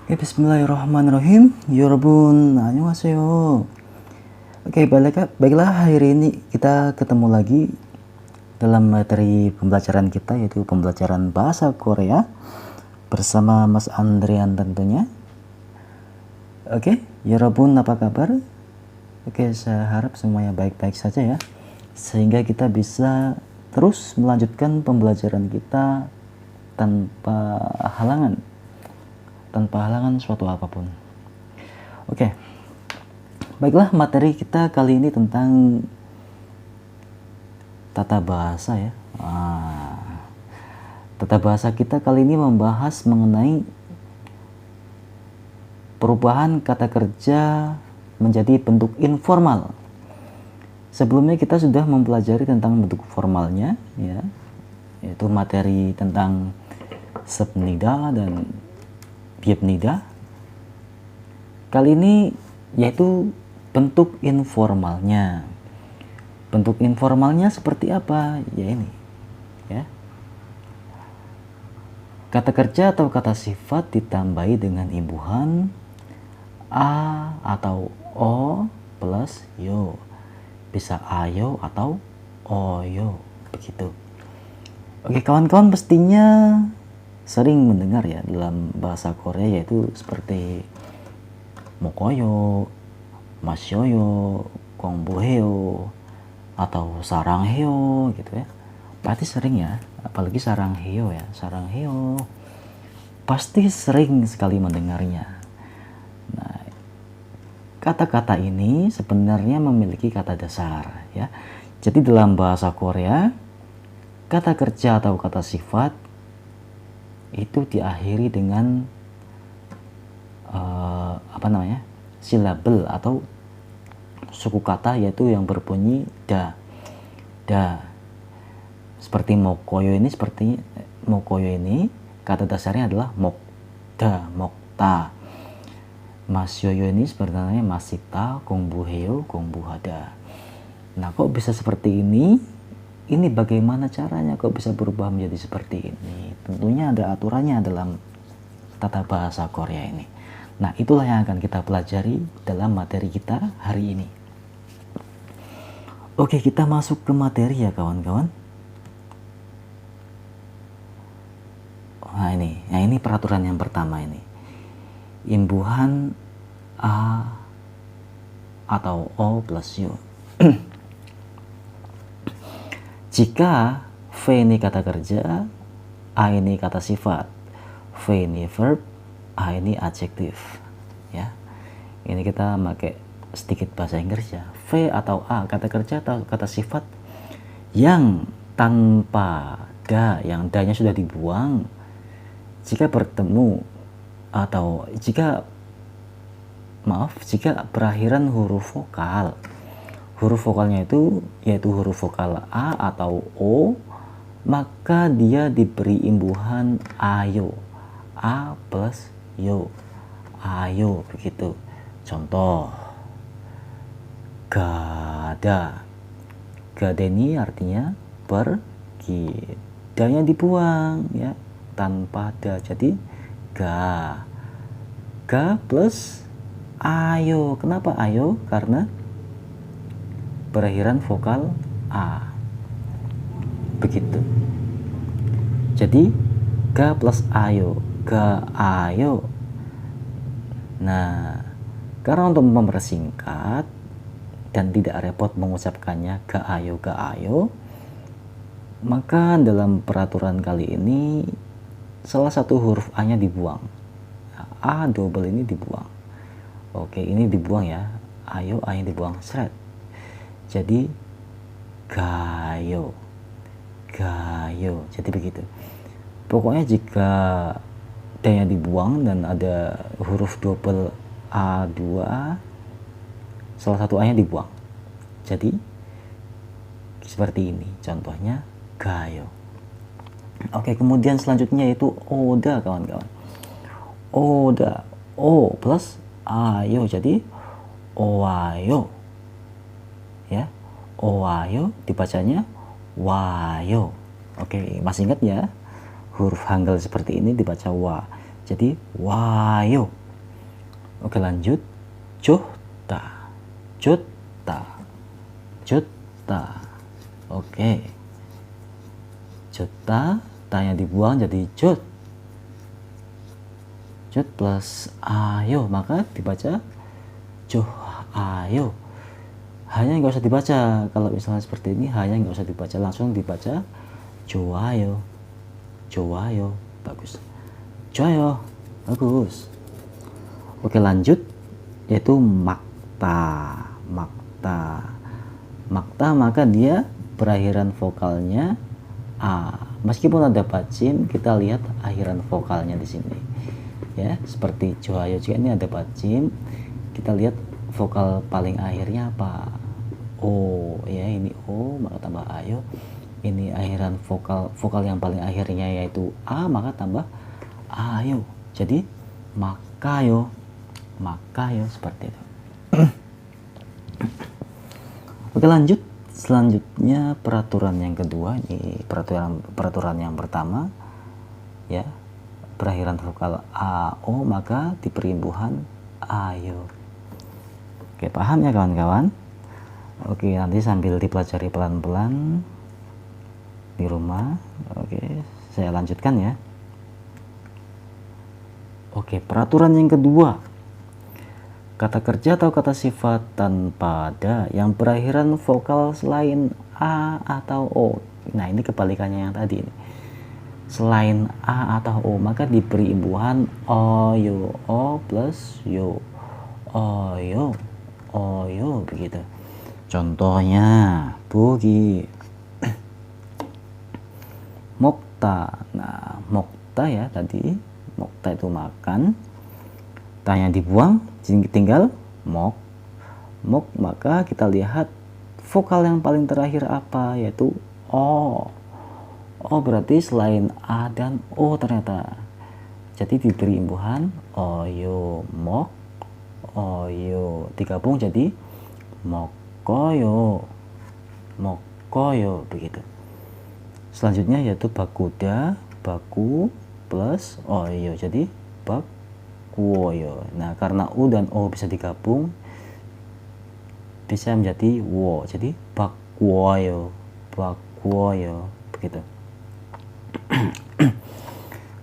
Bismillahirrahmanirrahim. Yorobun, annyeonghaseyo. Baiklah hari ini kita ketemu lagi dalam materi pembelajaran kita, yaitu pembelajaran bahasa Korea bersama Mas Andrian tentunya. Yorobun, apa kabar? Saya harap semuanya baik-baik saja ya, sehingga kita bisa terus melanjutkan pembelajaran kita tanpa halangan suatu apapun. Baiklah, materi kita kali ini tentang tata bahasa ya. Tata bahasa kita kali ini membahas mengenai perubahan kata kerja menjadi bentuk informal. Sebelumnya kita sudah mempelajari tentang bentuk formalnya ya, yaitu materi tentang subnida dan biebnida. Kali ini yaitu bentuk informalnya. Bentuk informalnya seperti apa? Ya ini ya. Kata kerja atau kata sifat ditambahi dengan imbuhan a atau o plus yo. Bisa ayo atau oyo begitu. Kawan-kawan pastinya sering mendengar ya dalam bahasa Korea, yaitu seperti mokoyo, masyoyo, kongboheo, atau sarangheo gitu ya. Pasti sering ya, apalagi sarangheo ya. Sarangheo pasti sering sekali mendengarnya. Nah, kata-kata ini sebenarnya memiliki kata dasar ya. Jadi dalam bahasa Korea, kata kerja atau kata sifat itu diakhiri dengan silabel atau suku kata, yaitu yang berbunyi da. Seperti mokoyo ini kata dasarnya adalah mokta. Masyoyo ini sebenarnya masita, kongbuheo, kongbuhada. Nah, kok bisa seperti ini? Ini bagaimana caranya kok bisa berubah menjadi seperti ini? Tentunya ada aturannya dalam tata bahasa Korea ini. Nah, itulah yang akan kita pelajari dalam materi kita hari ini. Kita masuk ke materi ya kawan-kawan. Nah ini peraturan yang pertama ini. Imbuhan a atau o plus yo. Jika V ini kata kerja, A ini kata sifat, V ini verb, A ini adjektif ya. Ini kita pakai sedikit bahasa Inggris ya. V atau A kata kerja atau kata sifat yang tanpa da, yang da-nya sudah dibuang, jika bertemu atau jika berakhiran huruf vokal. Huruf vokalnya itu yaitu huruf vokal A atau O, maka dia diberi imbuhan ayo. A plus yo. Ayo begitu. Contoh, gada. Gada ini artinya pergi. Da-nya dibuang ya, tanpa da. Jadi ga. Ga plus ayo. Kenapa ayo? Karena berakhiran vokal A. Begitu. Jadi ga plus ayo. Ga ayo. Nah, karena untuk mempersingkat dan tidak repot mengucapkannya ga ayo, maka dalam peraturan kali ini salah satu huruf A nya dibuang. A double ini dibuang. Ini dibuang ya. Ayo, A nya dibuang, seret. Jadi gayo. Jadi begitu. Pokoknya jika da-nya dibuang dan ada huruf double A2, salah satu A-nya dibuang. Jadi seperti ini contohnya, gayo. Kemudian selanjutnya yaitu oda kawan-kawan. Oda, O plus ayo, jadi oayo ya. Oayo dibacanya wayo. Masih ingat ya, huruf Hangul seperti ini dibaca wa. Jadi wayo. Oke, lanjut. Jota, jota, jota. Oke, jota, tanya dibuang jadi jut. Jut plus ayo, maka dibaca joh ayo. Hanya nggak usah dibaca. Kalau misalnya seperti ini, hanya nggak usah dibaca, langsung dibaca joayo, joayo. Bagus, joayo, bagus. Oke, lanjut, yaitu makta, makta, makta, maka dia berakhiran vokalnya a. Meskipun ada bacim, kita lihat akhiran vokalnya di sini. Ya, seperti joayo juga ini ada bacim. Kita lihat vokal paling akhirnya apa? O, ya ini O, maka tambah ayo. Ini akhiran vokal yang paling akhirnya yaitu a, maka tambah ayo. Jadi makayo, makayo, seperti itu. Oke, lanjut. Selanjutnya peraturan yang kedua, ini peraturan yang pertama, ya, berakhiran vokal a, o, maka diberi imbuhan ayo. Oke, paham ya kawan-kawan? Oke, nanti sambil dipelajari pelan-pelan di rumah. Oke, saya lanjutkan ya. Oke, peraturan yang kedua. Kata kerja atau kata sifat tanpa da yang berakhiran vokal selain a atau o. Nah, ini kebalikannya yang tadi. Selain a atau o, maka diberi imbuhan oyo, o plus yo, oyo, oyo, begitu. Contohnya, bugi, mokta. Nah, mokta ya tadi, mokta itu makan. Tanya dibuang, tinggal mok, mok, maka kita lihat vokal yang paling terakhir apa, yaitu o. O berarti selain a dan o ternyata. Jadi diberi imbuhan oyo, mok, oyo, digabung jadi mokoyo, mokoyo, begitu. Selanjutnya yaitu bakuda, baku plus oyo, jadi bakuoyo. Nah, karena u dan o bisa digabung, bisa menjadi wo, jadi bakuoyo, bakuoyo, begitu.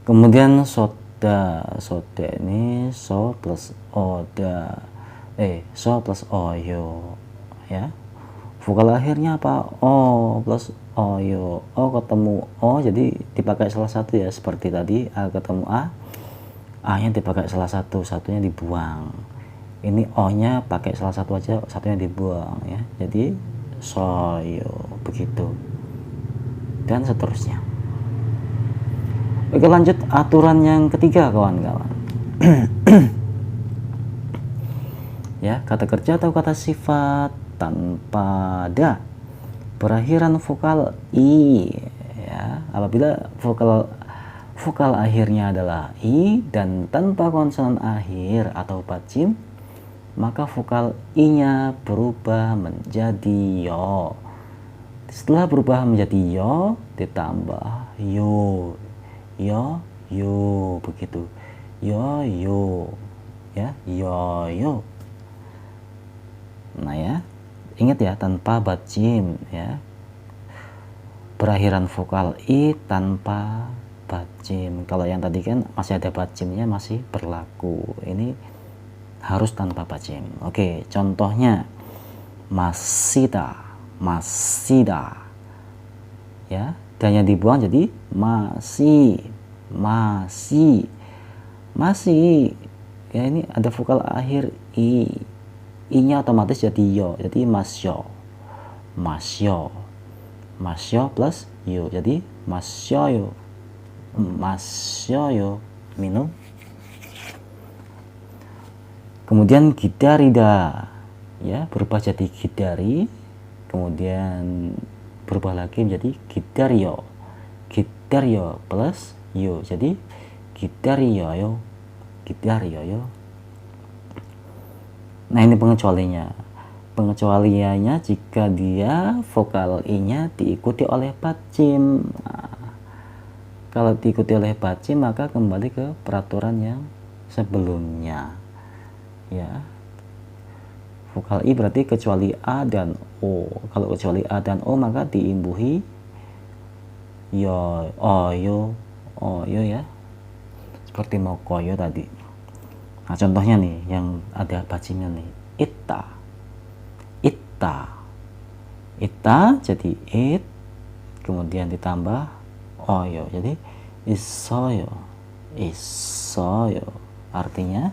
Kemudian soda, soda ini so plus oda, so plus oyo, ya. Vokal akhirnya apa? O plus oyo, o ketemu o, jadi dipakai salah satu ya, seperti tadi a ketemu a, a nya dipakai salah satu, satunya dibuang. Ini o nya pakai salah satu aja, satunya dibuang ya, jadi soyo, begitu, dan seterusnya. Oke, lanjut aturan yang ketiga kawan-kawan. Ya, kata kerja atau kata sifat tanpa da berakhiran vokal i, ya, apabila vokal akhirnya adalah i dan tanpa konsonan akhir atau bacim, maka vokal i-nya berubah menjadi yo. Setelah berubah menjadi yo, ditambah yo, yo, yo, begitu, yo, yo, ya, yo, yo. Nah ya, ingat ya, tanpa bacim ya, berakhiran vokal i tanpa bacim. Kalau yang tadi kan masih ada bacimnya, masih berlaku. Ini harus tanpa bacim. Oke, contohnya masida, masida, ya, dannya dibuang jadi masih, masih, masih, ya, ini ada vokal akhir i, i-nya otomatis jadi yo, jadi masyo, masyo, masyo plus yo, jadi masyoyo, masyoyo, minum. Kemudian gidarida, ya, berubah jadi gidari, kemudian berubah lagi menjadi gidaryo, gidaryo plus yo, jadi gidaryo, gidaryo. Nah, ini pengecualiannya. Pengecualiannya jika dia vokal i-nya diikuti oleh bacim. Nah, kalau diikuti oleh bacim, maka kembali ke peraturan yang sebelumnya. ya. Vokal I berarti kecuali A dan O. Kalau kecuali A dan O maka diimbuhi yo, oyo, oyo ya. Seperti mokoyo tadi. Nah, contohnya nih yang ada bacingnya nih. Itta. Itta. Itta jadi it, kemudian ditambah oyo. Jadi isoyo. Isoyo. Artinya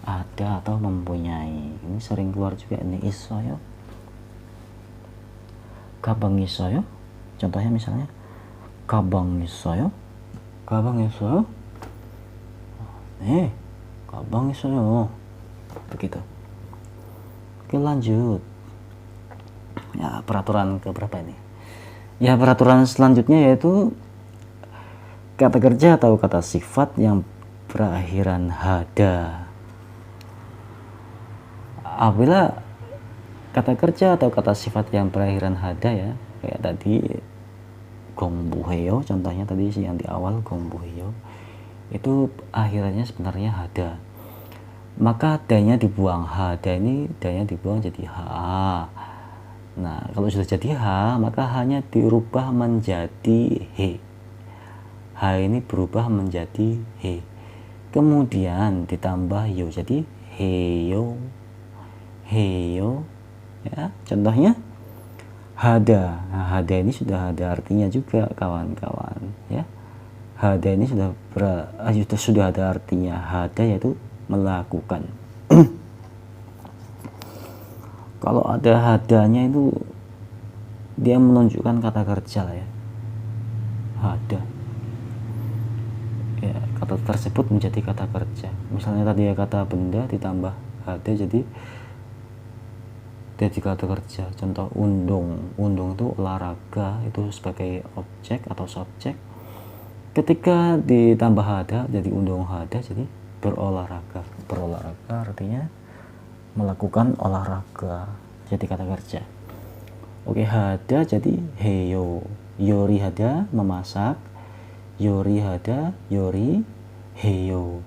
ada atau mempunyai. Ini sering keluar juga ini isoyo. Kabang isoyo. Contohnya misalnya kabang isoyo. Kabang isoyo. Kabang isoyo. Begitu. Oke, lanjut. Ya, peraturan keberapa ini? Ya, peraturan selanjutnya yaitu kata kerja atau kata sifat yang berakhiran hada. Apabila kata kerja atau kata sifat yang berakhiran hada ya, kayak tadi gongbuheo, contohnya tadi yang di awal gongbuheo, itu akhirannya sebenarnya hada. Maka hadanya dibuang. Hada ini hadanya dibuang jadi ha. Nah, kalau sudah jadi ha, maka hanya dirubah menjadi he. Ha ini berubah menjadi he. Kemudian ditambah yo jadi heyo. Heyo ya, contohnya hada. Nah, hada ini sudah ada artinya juga kawan-kawan ya. Hada ini sudah ada artinya. Hada yaitu melakukan. Kalau ada hadanya itu dia menunjukkan kata kerja lah ya. Hada ya, kata tersebut menjadi kata kerja. Misalnya tadi ya kata benda ditambah hada jadi kata kerja. Contoh undung. Undung itu olahraga, itu sebagai objek atau subjek. Ketika ditambah hada jadi undung hada jadi berolahraga. Berolahraga artinya melakukan olahraga, jadi kata kerja. Oke, hada jadi heyo. Yori hada memasak. Yori hada yori heyo.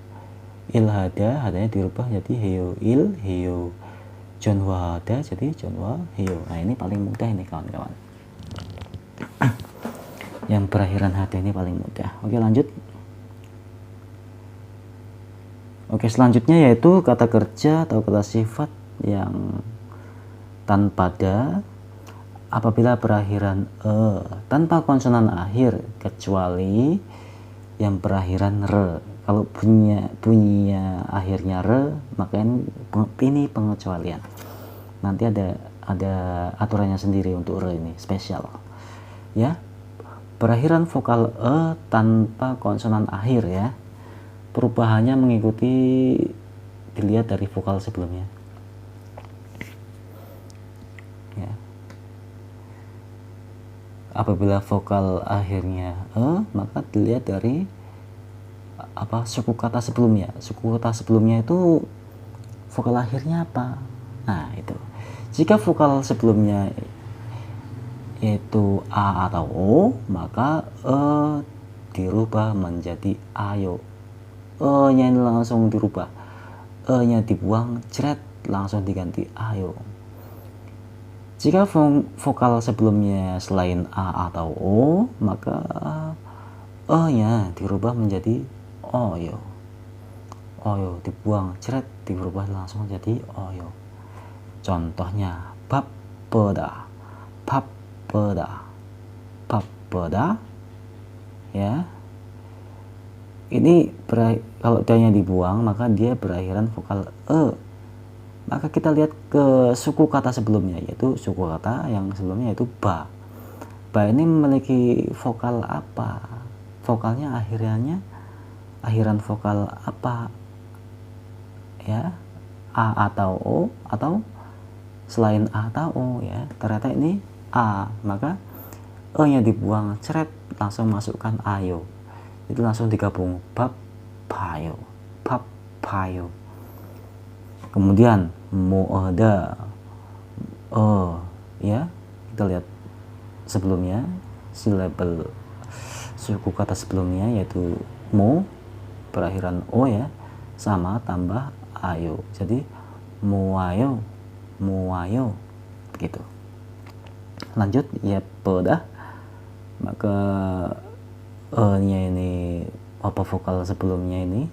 Il hada hadanya dirubah jadi heyo il heyo. Jonwa hada jadi jonwa heyo. Nah, ini paling mudah ini kawan-kawan. Yang berakhiran hada ini paling mudah. Oke, lanjut. Oke, selanjutnya yaitu kata kerja atau kata sifat yang tanpa da apabila berakhiran tanpa konsonan akhir kecuali yang berakhiran re. Kalau bunyinya akhirnya re, maka ini pengecualian. Nanti ada aturannya sendiri untuk re ini, spesial. Ya. Berakhiran vokal tanpa konsonan akhir ya. Perubahannya mengikuti dilihat dari vokal sebelumnya. Ya. Apabila vokal akhirnya maka dilihat dari suku kata sebelumnya. Suku kata sebelumnya itu vokal akhirnya apa? Nah, itu. Jika vokal sebelumnya itu a atau o, maka dirubah menjadi ayo. E-nya ini langsung dirubah. E-nya dibuang, cret, langsung diganti ayo. Jika vokal sebelumnya selain a atau o, maka e-nya dirubah menjadi oyo. Oyo dibuang, cret, dirubah langsung jadi oyo. Contohnya papeda, papeda, papeda, ya. Ini kalau D-nya dibuang maka dia berakhiran vokal e. Maka kita lihat ke suku kata sebelumnya, yaitu suku kata yang sebelumnya yaitu ba. Ba ini memiliki vokal apa? Vokalnya akhiran vokal apa? Ya, a atau o atau selain a atau o ya. Ternyata ini a, maka e-nya dibuang, ceret, langsung masukkan ayo. Itu langsung digabung papayo, papayo. Kemudian moada, ya, kita lihat sebelumnya silabel suku kata sebelumnya yaitu mo berakhiran o ya, sama tambah ayo. Jadi muayo, muayo begitu. Lanjut ya dah. Maka nya ini apa vokal sebelumnya ini,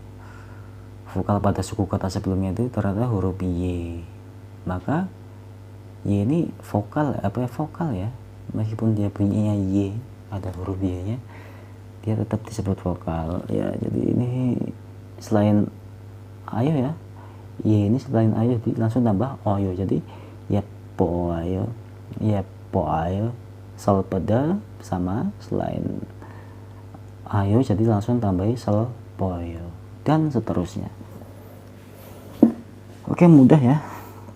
vokal pada suku kata sebelumnya itu ternyata huruf y. Maka y ini vokal vokal ya, meskipun dia bunyinya y, ada huruf y nya, dia tetap disebut vokal ya. Jadi ini selain ayo ya, y ini selain ayo langsung tambah oyo. Jadi ya po ayo, ya po ayo, sol pada sama, selain ayo jadi langsung tambahi sol poyo, dan seterusnya. Oke, mudah ya.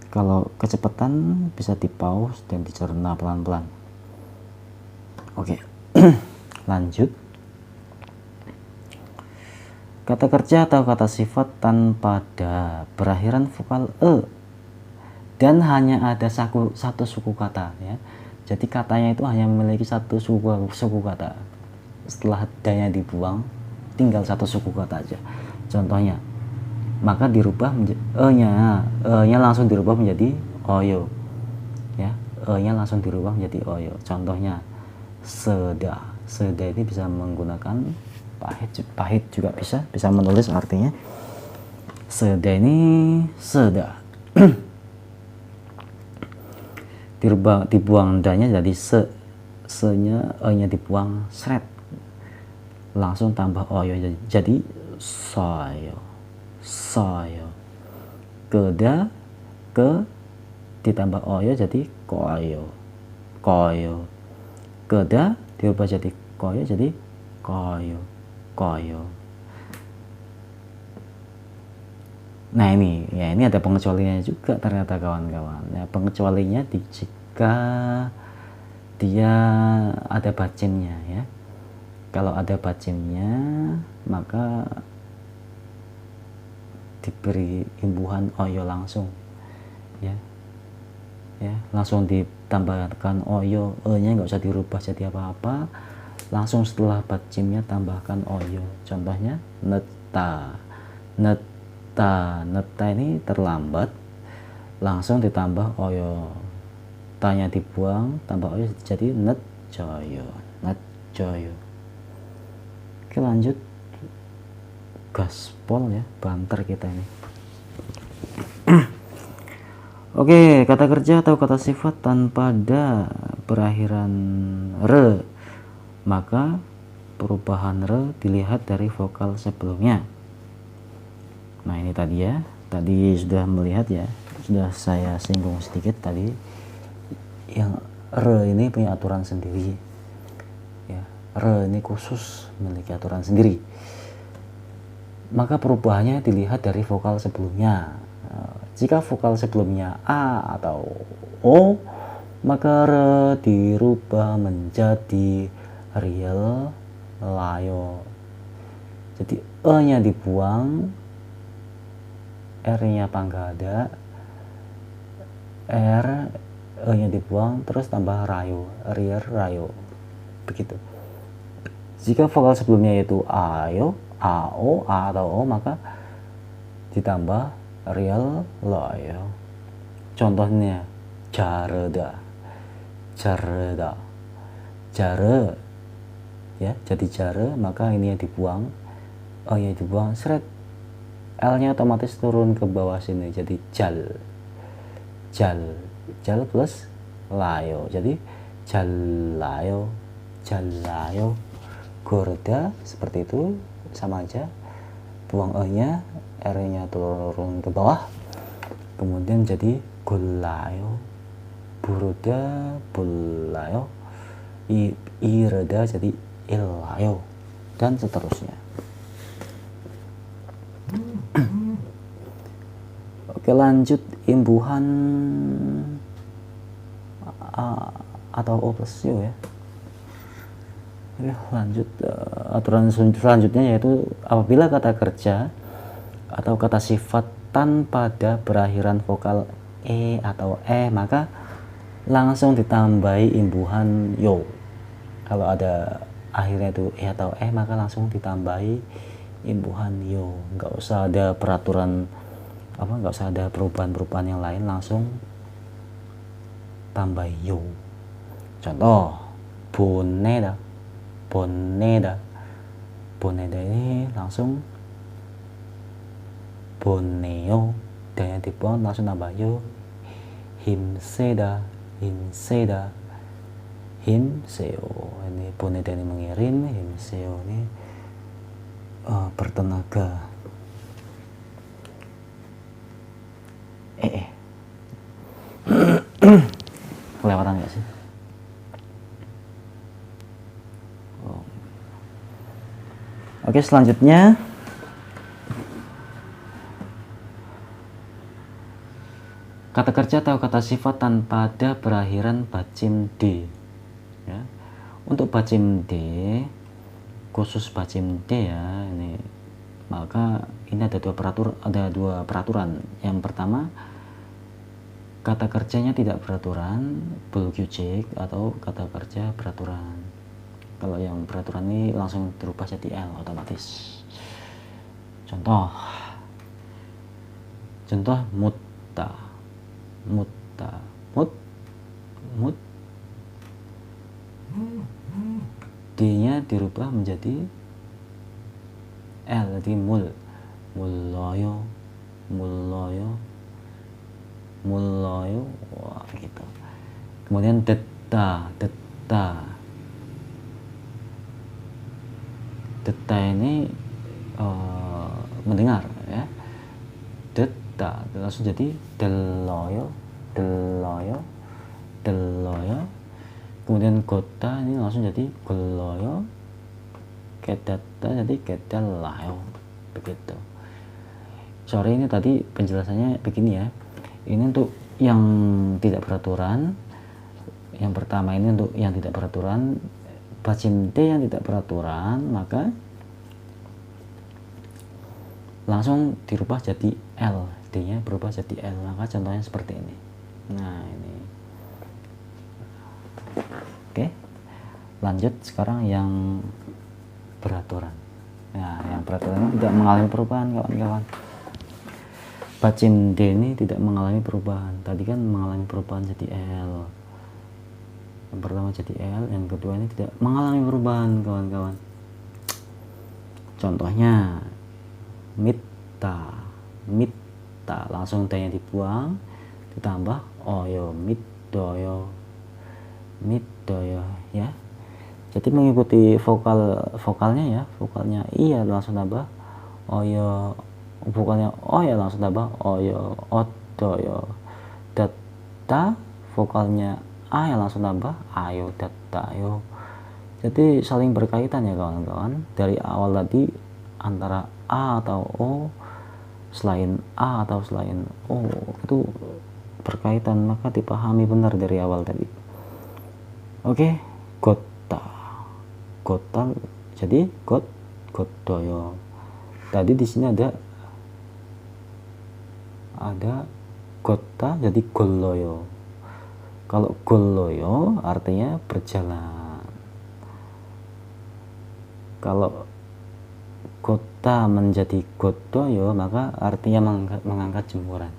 Kalau kecepatan bisa di pause dan dicerna pelan-pelan. Oke. Lanjut. Kata kerja atau kata sifat tanpa da berakhiran vokal e dan hanya ada satu suku kata ya. Jadi katanya itu hanya memiliki satu suku kata. Setelah danya dibuang, tinggal satu suku kata aja. Contohnya, maka dirubah menjadi e-nya langsung dirubah menjadi oyo. Ya, e-nya langsung dirubah menjadi oyo. Contohnya, seda. Seda ini bisa menggunakan pahit juga bisa menulis artinya. Seda ini seda. Dibuang danya jadi se-nya, e-nya dibuang seret, langsung tambah oyo jadi soyo, soyo. Keda ke ditambah oyo jadi koyo, koyo. Keda dirubah jadi koyo jadi koyo, koyo. Nah ini ada pengecualiannya juga ternyata kawan-kawan. Ya, pengecualinya jika dia ada bacemnya ya. Kalau ada bacemnya maka diberi imbuhan oyo langsung ya. Ya, langsung ditambahkan oyo, e-nya nggak usah dirubah jadi apa-apa. Langsung setelah bacemnya tambahkan oyo. Contohnya neta. Neta ini terlambat, langsung ditambah oyo. Tanya dibuang, tambah oyo jadi netjoyo, netjoyo. Oke, lanjut. Gaspol ya, banter kita ini. Oke, kata kerja atau kata sifat tanpa da berakhiran re, maka perubahan re dilihat dari vokal sebelumnya. Nah ini tadi ya, tadi sudah melihat ya, sudah saya singgung sedikit tadi, yang re ini punya aturan sendiri ya, re ini khusus memiliki aturan sendiri. Maka perubahannya dilihat dari vokal sebelumnya. Jika vokal sebelumnya a atau o, maka re dirubah menjadi real layo. Jadi e nya dibuang, R-nya panggada, R, E-nya dibuang, terus tambah rayo, rier, rayo. Begitu. Jika vokal sebelumnya yaitu ayo, ao, a atau o, maka ditambah real, loyo. Contohnya, jareda, jareda, jare, ya, jadi jare, maka ini yang dibuang, O-nya dibuang, seret. L-nya otomatis turun ke bawah sini jadi jal, jal plus layo, jadi jalayo, jalayo. Gorda seperti itu sama aja, buang E-nya, R-nya turun ke bawah, kemudian jadi gulayo, buruda, bulayo, ireda jadi ilayo, dan seterusnya. Oke, lanjut imbuhan atau o plus yo ya. Oke, lanjut aturan selanjutnya yaitu apabila kata kerja atau kata sifat tanpa da berakhiran vokal e atau maka langsung ditambahi imbuhan yo. Kalau ada akhirnya itu e atau maka langsung ditambahi imbuhan yo. Nggak usah ada peraturan nggak usah ada perubahan-perubahan yang lain, langsung tambah yo. Contoh boneda, boneda, boneda ini langsung boneo, dan yang dibuang langsung tambah yo. Himseda, himseda, himseo. Ini boneda ini mengirim, himseo ini bertenaga. Kelewatan nggak sih? Oke, selanjutnya kata kerja atau kata sifat tanpa ada berakhiran bacim D. Ya. Untuk bacim D, khusus bacim D ya, ini maka ini ada dua peraturan. Yang pertama, kata kerjanya tidak beraturan, bulgjujik, atau kata kerja beraturan. Kalau yang beraturan ini langsung berubah jadi L otomatis. Contoh mutta, mutta, mut, D-nya dirubah menjadi L, jadi mulloyo, wah gitu. Kemudian deta ini mendengar ya, deta langsung jadi deloyo. Kemudian kota ini langsung jadi geloyo, kedata jadi kedalayo, begitu. Sorry, ini tadi penjelasannya begini ya. Ini untuk yang tidak beraturan. Yang pertama ini untuk yang tidak beraturan, bacim D yang tidak beraturan, maka langsung dirubah jadi L, D-nya berubah jadi L. Maka contohnya seperti ini. Nah, ini. Oke. Lanjut sekarang yang beraturan. Nah, yang beraturan tidak mengalami perubahan, kawan-kawan. Bacim D ini tidak mengalami perubahan. Tadi kan mengalami perubahan jadi L. Yang pertama jadi L, yang kedua ini tidak mengalami perubahan, kawan-kawan. Contohnya mitta, langsung D-nya dibuang, ditambah oyo, middoyo ya. Jadi mengikuti vokalnya ya, vokalnya iya langsung tambah oyo, vokalnya oh ya langsung tambah oyo, odoyo, data vokalnya a ya langsung tambah ayo, data ayo. Jadi saling berkaitan ya kawan-kawan. Dari awal tadi antara a atau o, selain a atau selain o itu berkaitan, maka dipahami benar dari awal tadi. Oke, kota jadi godoyo. Tadi di sini ada kota jadi goloyo. Kalau goloyo artinya berjalan. Kalau kota menjadi godoyo maka artinya mengangkat jemuran.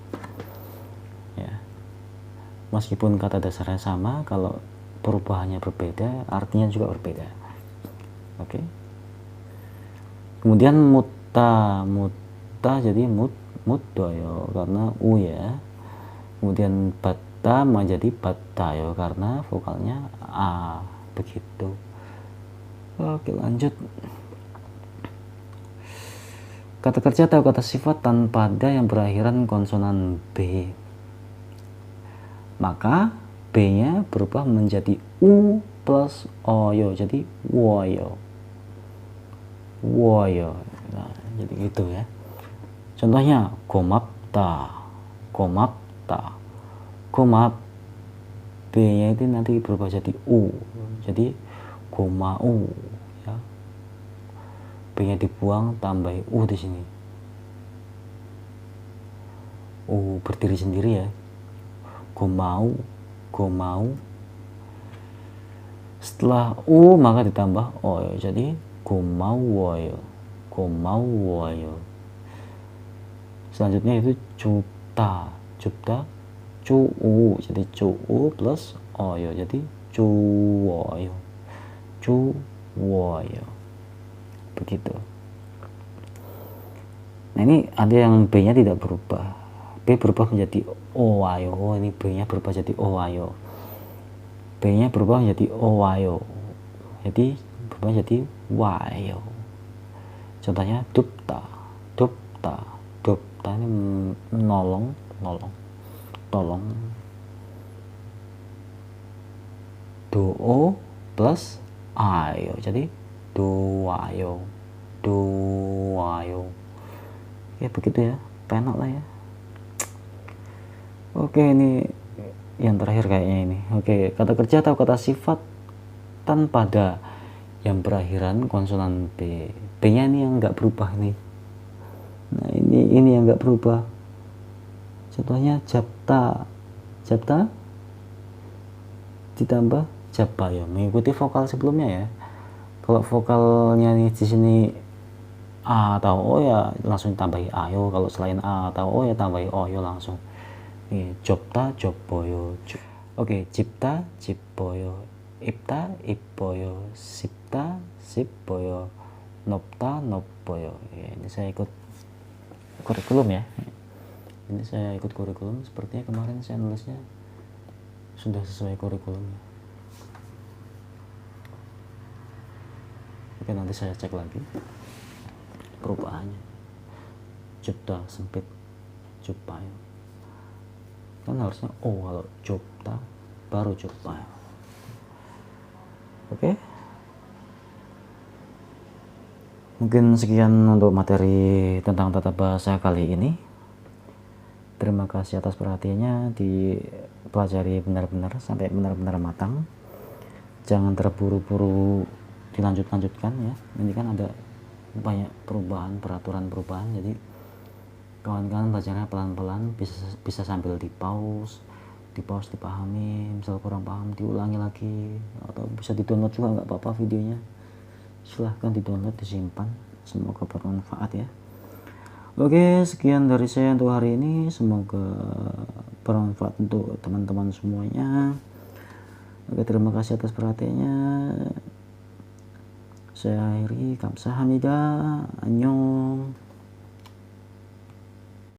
Ya. Meskipun kata dasarnya sama, kalau perubahannya berbeda, artinya juga berbeda. Oke. Kemudian mutta jadi muddoyo karena u ya. Kemudian bata menjadi batayo karena vokalnya a, begitu. Oke, lanjut. Kata kerja atau kata sifat tanpa ada yang berakhiran konsonan B, maka B-nya berubah menjadi U plus oyo, jadi woyo. Nah, jadi gitu ya. Contohnya komapta. B-nya itu nanti berubah jadi U, jadi komau ya. B-nya dibuang, tambah U di sini. U berdiri sendiri ya. Komau. Setelah U maka ditambah oyo, jadi komau woyo. selanjutnya itu cupta. Cupta cuu, jadi cuu plus oyo, jadi cuwoyo. Cuwoyo. Begitu. Nah, ini ada yang B-nya tidak berubah. B berubah menjadi owayo. Oh, ini B-nya berubah jadi owayo. B-nya berubah menjadi owayo. Jadi berubah jadi wayo. Contohnya dupta. Dupta. Dupta ini nolong, tolong. Do plus ayo, jadi doayo. Ya begitu ya, penak lah ya. Oke, ini yang terakhir kayaknya ini. Oke, kata kerja atau kata sifat tanpa pada yang berakhiran konsonan B. B-nya ini yang nggak berubah nih. Nah, ini yang nggak berubah. Contohnya japta. Japta ditambah jabayo, mengikuti vokal sebelumnya ya. Kalau vokalnya nih di sini A atau O ya langsung tambahi ayo. Kalau selain A atau O ya tambahi oyo langsung. Nih, jopta, joboyo. Oke, cipta, cipoyo. Ipta, ipoyo. Sipta, sipoyo. Nopta, nopoyo. Ya, ini saya ikut kurikulum ya. Ini saya ikut kurikulum. Sepertinya kemarin saya nulisnya sudah sesuai kurikulumnya. Oke, nanti saya cek lagi perubahannya. Cipta sempit, cupayo. Kan harusnya O kalau cipta baru cupayo. Oke. Mungkin sekian untuk materi tentang tata bahasa kali ini. Terima kasih atas perhatiannya, dipelajari benar-benar sampai benar-benar matang. Jangan terburu-buru dilanjutkan ya. Ini kan ada banyak perubahan, peraturan perubahan, jadi kawan-kawan belajarnya pelan-pelan, bisa sambil di pause dipahami, misal kurang paham diulangi lagi, atau bisa di-download juga nggak apa-apa videonya, silahkan di-download, disimpan. Semoga bermanfaat ya. Oke, sekian dari saya untuk hari ini, semoga bermanfaat untuk teman-teman semuanya. Oke, terima kasih atas perhatiannya. Saya akhiri, kamsahamnida, annyeong.